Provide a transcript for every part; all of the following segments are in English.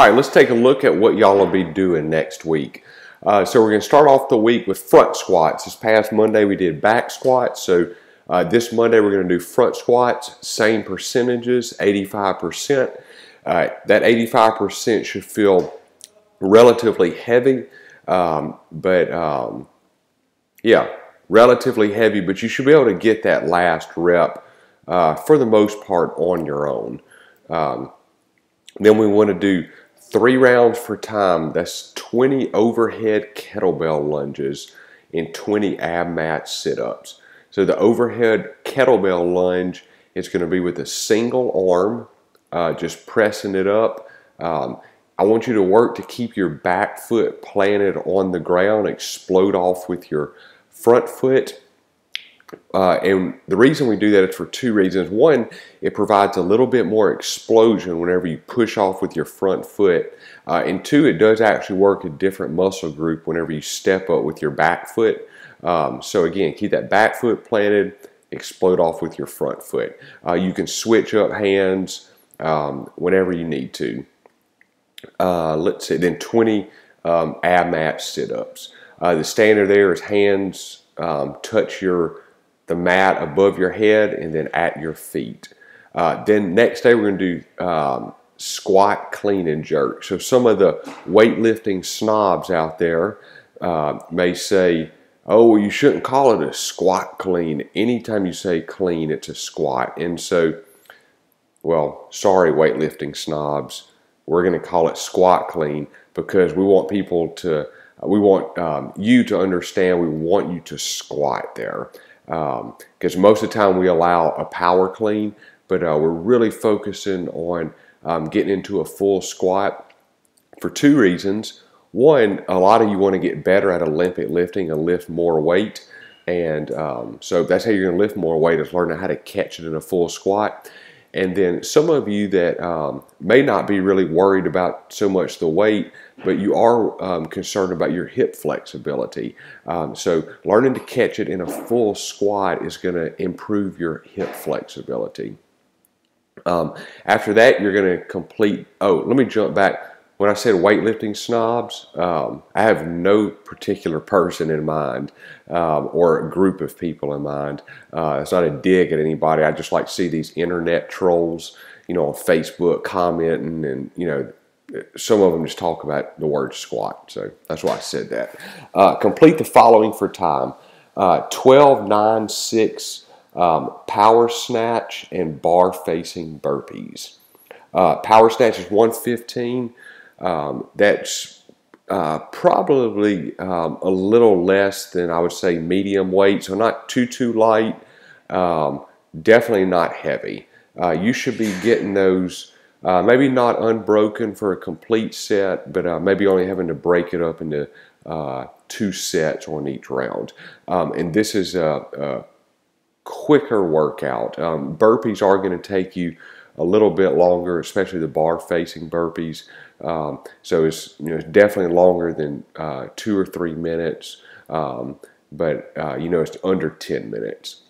All right, let's take a look at what y'all will be doing next week. So we're going to start off the week with front squats. This past Monday we did back squats. So this Monday we're going to do front squats, same percentages, 85%. That 85% should feel relatively heavy, yeah, relatively heavy, but you should be able to get that last rep for the most part on your own. Then we want to do 3 rounds for time. That's 20 overhead kettlebell lunges and 20 ab mat sit-ups. So the overhead kettlebell lunge is going to be with a single arm, just pressing it up. I want you to work to keep your back foot planted on the ground, explode off with your front foot. And the reason we do that is for 2 reasons. One, it provides a little bit more explosion whenever you push off with your front foot. And 2, it does actually work a different muscle group whenever you step up with your back foot. So again, keep that back foot planted, explode off with your front foot. You can switch up hands whenever you need to. Let's see, then 20 ab mat sit-ups. The standard there is hands touch the mat above your head and then at your feet. Then next day we're going to do squat, clean, and jerk. So some of the weightlifting snobs out there may say, oh, well, you shouldn't call it a squat clean. Anytime you say clean, it's a squat. And so, well, sorry, weightlifting snobs. We're going to call it squat clean because we want people to, we want you to understand, we want you to squat there. Because most of the time we allow a power clean, but we're really focusing on getting into a full squat for 2 reasons. One, a lot of you want to get better at Olympic lifting and lift more weight. And so that's how you're going to lift more weight, is learning how to catch it in a full squat. And then some of you that may not be really worried about so much the weight, but you are concerned about your hip flexibility. So learning to catch it in a full squat is going to improve your hip flexibility. After that, you're going to complete, oh, let me jump back. When I said weightlifting snobs, I have no particular person in mind or a group of people in mind. It's not a dig at anybody. I just like to see these internet trolls, you know, on Facebook commenting, and, you know, some of them just talk about the word squat. So that's why I said that. Complete the following for time: 12, 9, 6 power snatch and bar facing burpees. Power snatch is 115. That's probably a little less than, I would say, medium weight, so not too light, definitely not heavy. You should be getting those maybe not unbroken for a complete set, but maybe only having to break it up into 2 sets on each round. And this is a quicker workout. Burpees are going to take you a little bit longer, especially the bar facing burpees. So it's, you know, it's definitely longer than 2 or 3 minutes, but you know, it's under 10 minutes.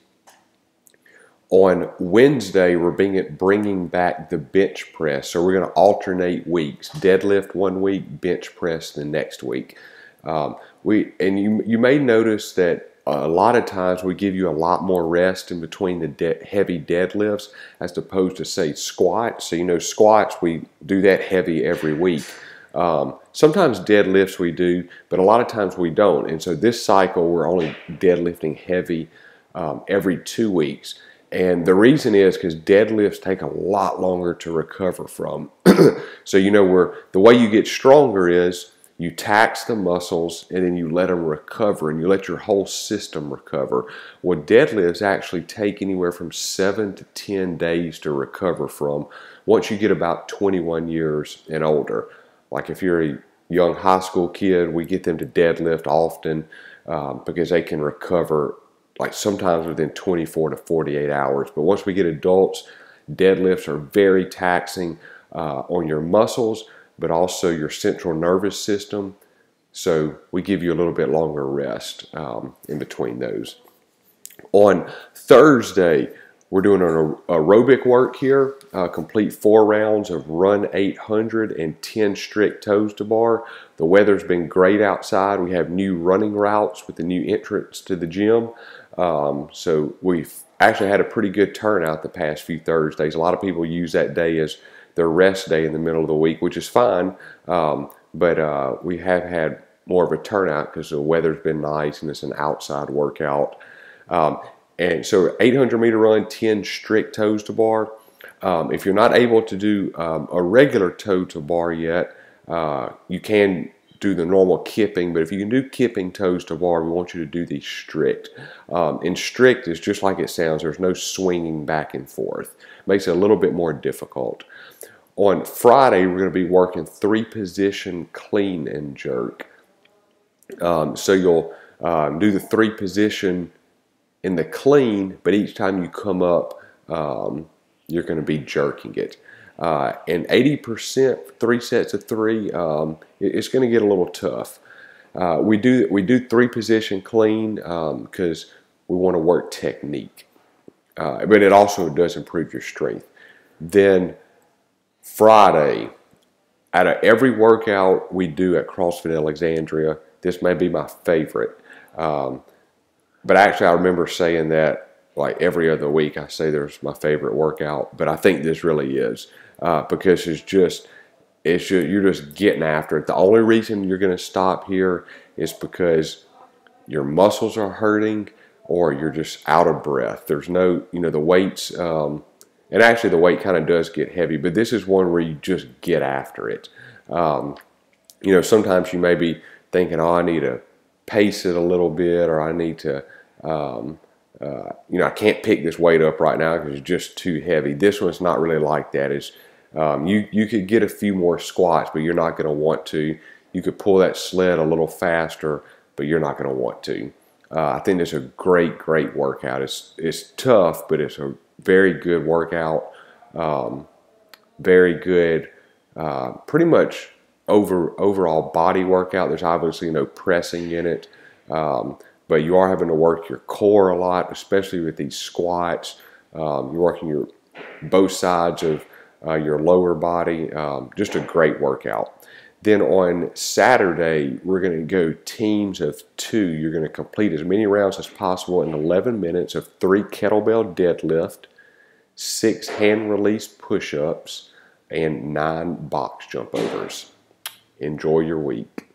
On Wednesday, we're bringing back the bench press. So we're going to alternate weeks: deadlift one week, bench press the next week. You may notice that a lot of times we give you a lot more rest in between the heavy deadlifts as opposed to, say, squats. So, you know, squats, we do that heavy every week. Sometimes deadlifts we do, but a lot of times we don't. And so this cycle, we're only deadlifting heavy every 2 weeks. And the reason is because deadlifts take a lot longer to recover from. So, you know, the way you get stronger is you tax the muscles and then you let them recover, and you let your whole system recover. Well, deadlifts actually take anywhere from 7 to 10 days to recover from once you get about 21 years and older. Like if you're a young high school kid, we get them to deadlift often because they can recover like sometimes within 24 to 48 hours. But once we get adults, deadlifts are very taxing on your muscles, but also your central nervous system. So we give you a little bit longer rest in between those. On Thursday, We're doing an aerobic work here, complete 4 rounds of run 800 and 10 strict toes to bar. The weather's been great outside. We have new running routes with the new entrance to the gym. So we've actually had a pretty good turnout the past few Thursdays. A lot of people use that day as their rest day in the middle of the week, which is fine. But we have had more of a turnout because the weather's been nice and it's an outside workout. And so 800 meter run, 10 strict toes to bar. If you're not able to do a regular toe to bar yet, you can do the normal kipping, but if you can do kipping toes to bar, we want you to do the strict. And strict is just like it sounds. There's no swinging back and forth. Makes it a little bit more difficult. On Friday, we're going to be working 3-position clean and jerk. So you'll do the 3-position in the clean, but each time you come up, you're going to be jerking it. And 80%, 3 sets of 3, it's going to get a little tough. We do 3-position clean because we want to work technique, but it also does improve your strength. Then Friday, out of every workout we do at CrossFit Alexandria, this may be my favorite. But actually, I remember saying that like every other week. I say there's my favorite workout, but I think this really is because you're just getting after it. The only reason you're going to stop here is because your muscles are hurting or you're just out of breath. There's no, the weights, and actually the weight kind of does get heavy, but this is one where you just get after it. Sometimes you may be thinking, oh, I need to pace it a little bit, or I need to, I can't pick this weight up right now because it's just too heavy. This one's not really like that. You could get a few more squats, but you're not going to want to. You could pull that sled a little faster, but you're not going to want to. I think it's a great, great workout. It's tough, but it's a very good workout. Very good, pretty much overall body workout. There's obviously no pressing in it, but you are having to work your core a lot, especially with these squats. You're working both sides of your lower body. Just a great workout. Then on Saturday, we're going to go teams of 2. You're going to complete as many rounds as possible in 11 minutes of 3 kettlebell deadlift, 6 hand release push-ups, and 9 box jump overs. Enjoy your week.